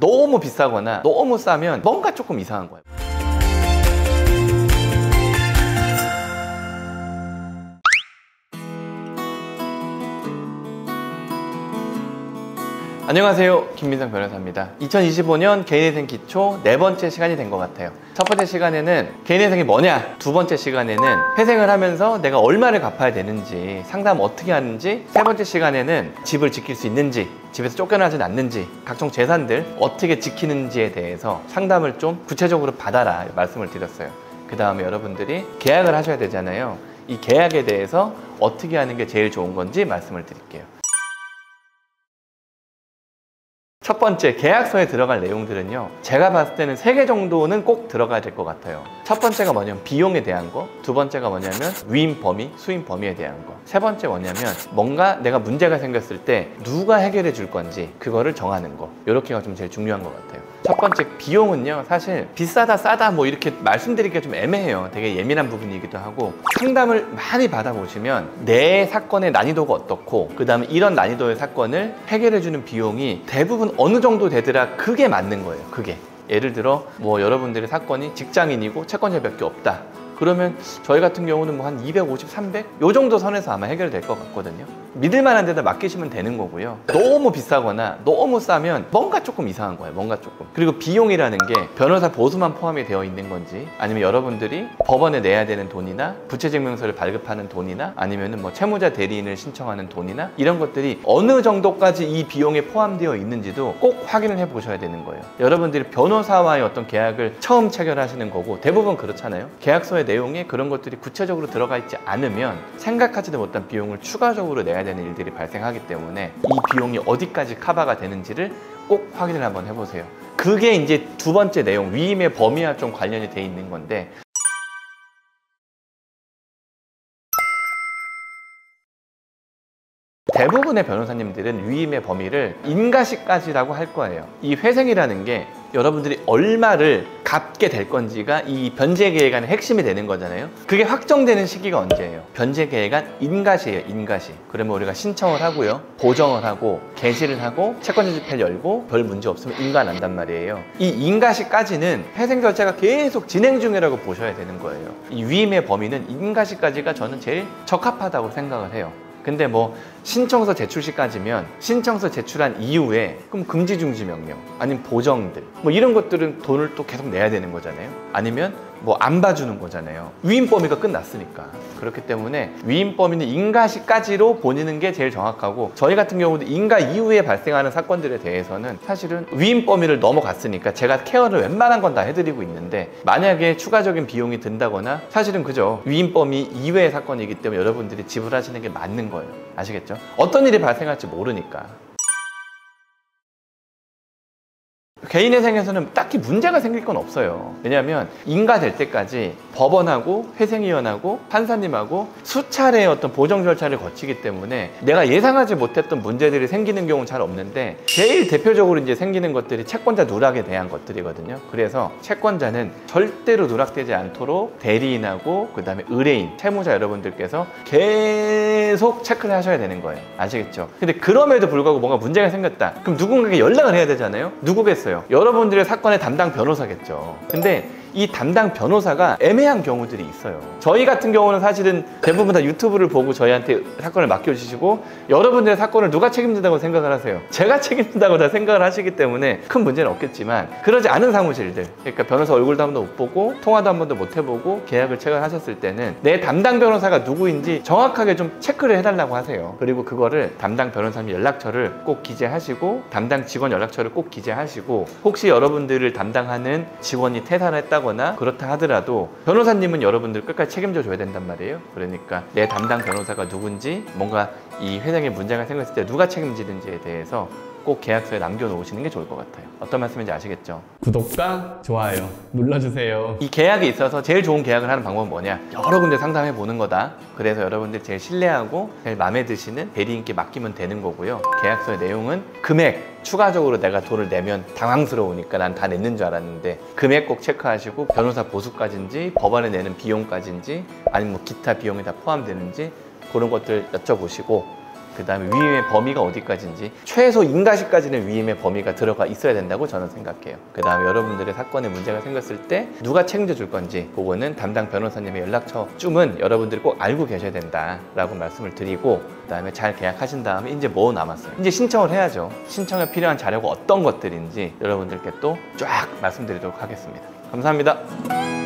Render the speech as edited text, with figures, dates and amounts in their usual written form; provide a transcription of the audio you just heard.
너무 비싸거나 너무 싸면 뭔가 조금 이상한 거예요. 안녕하세요, 김민성 변호사입니다. 2025년 개인회생 기초 4번째 시간이 된 것 같아요. 첫 번째 시간에는 개인회생이 뭐냐, 두 번째 시간에는 회생을 하면서 내가 얼마를 갚아야 되는지, 상담 어떻게 하는지, 세 번째 시간에는 집을 지킬 수 있는지, 집에서 쫓겨나진 않는지, 각종 재산들 어떻게 지키는지에 대해서 상담을 좀 구체적으로 받아라 말씀을 드렸어요. 그 다음에 여러분들이 계약을 하셔야 되잖아요. 이 계약에 대해서 어떻게 하는 게 제일 좋은 건지 말씀을 드릴게요. 첫 번째, 계약서에 들어갈 내용들은요, 제가 봤을 때는 3개 정도는 꼭 들어가야 될 것 같아요. 첫 번째가 뭐냐면 비용에 대한 거, 두 번째가 뭐냐면 위임 범위, 수임 범위에 대한 거, 세 번째 뭐냐면 뭔가 내가 문제가 생겼을 때 누가 해결해 줄 건지 그거를 정하는 거, 이렇게가 좀 제일 중요한 것 같아요. 첫 번째 비용은요, 사실 비싸다 싸다 뭐 이렇게 말씀드리기가 좀 애매해요. 되게 예민한 부분이기도 하고, 상담을 많이 받아보시면 내 사건의 난이도가 어떻고 그 다음에 이런 난이도의 사건을 해결해 주는 비용이 대부분 어느 정도 되더라, 그게 맞는 거예요. 그게 예를 들어 뭐 여러분들의 사건이 직장인이고 채권자밖에 없다, 그러면 저희 같은 경우는 뭐 한 250, 300? 요 정도 선에서 아마 해결될 것 같거든요. 믿을만한 데다 맡기시면 되는 거고요. 너무 비싸거나 너무 싸면 뭔가 조금 이상한 거예요. 뭔가 조금. 그리고 비용이라는 게 변호사 보수만 포함이 되어 있는 건지, 아니면 여러분들이 법원에 내야 되는 돈이나 부채증명서를 발급하는 돈이나 아니면은 뭐 채무자 대리인을 신청하는 돈이나 이런 것들이 어느 정도까지 이 비용에 포함되어 있는지도 꼭 확인을 해 보셔야 되는 거예요. 여러분들이 변호사와의 어떤 계약을 처음 체결하시는 거고, 대부분 그렇잖아요. 계약서에 내용에 그런 것들이 구체적으로 들어가 있지 않으면 생각하지도 못한 비용을 추가적으로 내야 되는 일들이 발생하기 때문에 이 비용이 어디까지 커버가 되는지를 꼭 확인을 한번 해보세요. 그게 이제 두 번째 내용, 위임의 범위와 좀 관련이 돼 있는 건데, 대부분의 변호사님들은 위임의 범위를 인가시까지라고 할 거예요. 이 회생이라는 게 여러분들이 얼마를 갚게 될 건지가 이 변제계획안의 핵심이 되는 거잖아요. 그게 확정되는 시기가 언제예요? 변제계획안 인가시예요. 인가시. 그러면 우리가 신청을 하고요, 보정을 하고 개시를 하고 채권자 집회를 열고 별 문제 없으면 인가 난단 말이에요. 이 인가시까지는 회생 절차가 계속 진행 중이라고 보셔야 되는 거예요. 이 위임의 범위는 인가시까지가 저는 제일 적합하다고 생각을 해요. 근데 뭐 신청서 제출 시까지면 신청서 제출한 이후에 그럼 금지 중지 명령 아니면 보정들 뭐 이런 것들은 돈을 또 계속 내야 되는 거잖아요. 아니면 뭐 안 봐주는 거잖아요. 위임 범위가 끝났으니까. 그렇기 때문에 위임 범위는 인가 시까지로 보내는 게 제일 정확하고, 저희 같은 경우도 인가 이후에 발생하는 사건들에 대해서는 사실은 위임 범위를 넘어갔으니까 제가 케어를 웬만한 건 다 해드리고 있는데, 만약에 추가적인 비용이 든다거나 사실은 그죠, 위임 범위 이외의 사건이기 때문에 여러분들이 지불하시는 게 맞는 거예요. 아시겠죠? 어떤 일이 발생할지 모르니까. 개인회생에서는 딱히 문제가 생길 건 없어요. 왜냐하면 인가될 때까지 법원하고 회생위원하고 판사님하고 수차례의 어떤 보정 절차를 거치기 때문에 내가 예상하지 못했던 문제들이 생기는 경우는 잘 없는데, 제일 대표적으로 이제 생기는 것들이 채권자 누락에 대한 것들이거든요. 그래서 채권자는 절대로 누락되지 않도록 대리인하고 그 다음에 의뢰인, 채무자 여러분들께서 계속 체크를 하셔야 되는 거예요. 아시겠죠? 근데 그럼에도 불구하고 뭔가 문제가 생겼다, 그럼 누군가에게 연락을 해야 되잖아요. 누구겠어요? 여러분들의 사건의 담당 변호사겠죠. 근데 이 담당 변호사가 애매한 경우들이 있어요. 저희 같은 경우는 사실은 대부분 다 유튜브를 보고 저희한테 사건을 맡겨주시고, 여러분들의 사건을 누가 책임진다고 생각을 하세요? 제가 책임진다고 다 생각을 하시기 때문에 큰 문제는 없겠지만, 그러지 않은 사무실들, 그러니까 변호사 얼굴도 한 번도 못 보고 통화도 한 번도 못 해보고 계약을 체결하셨을 때는 내 담당 변호사가 누구인지 정확하게 좀 체크를 해달라고 하세요. 그리고 그거를 담당 변호사님 연락처를 꼭 기재하시고, 담당 직원 연락처를 꼭 기재하시고, 혹시 여러분들을 담당하는 직원이 퇴사를 했다거나 그렇다 하더라도 변호사님은 여러분들 끝까지 책임져 줘야 된단 말이에요. 그러니까 내 담당 변호사가 누군지, 뭔가 이 회생에 문제가 생겼을 때 누가 책임지는지에 대해서 꼭 계약서에 남겨놓으시는 게 좋을 것 같아요. 어떤 말씀인지 아시겠죠? 구독과 좋아요 눌러주세요. 이 계약에 있어서 제일 좋은 계약을 하는 방법은 뭐냐? 여러 군데 상담해 보는 거다. 그래서 여러분들이 제일 신뢰하고 제일 마음에 드시는 대리인께 맡기면 되는 거고요. 계약서의 내용은 금액, 추가적으로 내가 돈을 내면 당황스러우니까 난 다 냈는 줄 알았는데 금액 꼭 체크하시고, 변호사 보수까지인지 법원에 내는 비용까지인지 아니면 뭐 기타 비용이 다 포함되는지 그런 것들 여쭤보시고, 그 다음에 위임의 범위가 어디까지인지, 최소 인가시까지는 위임의 범위가 들어가 있어야 된다고 저는 생각해요. 그 다음에 여러분들의 사건에 문제가 생겼을 때 누가 책임져 줄 건지, 그거는 담당 변호사님의 연락처쯤은 여러분들이 꼭 알고 계셔야 된다라고 말씀을 드리고, 그 다음에 잘 계약하신 다음에 이제 뭐 남았어요? 이제 신청을 해야죠. 신청에 필요한 자료가 어떤 것들인지 여러분들께 또 쫙 말씀드리도록 하겠습니다. 감사합니다.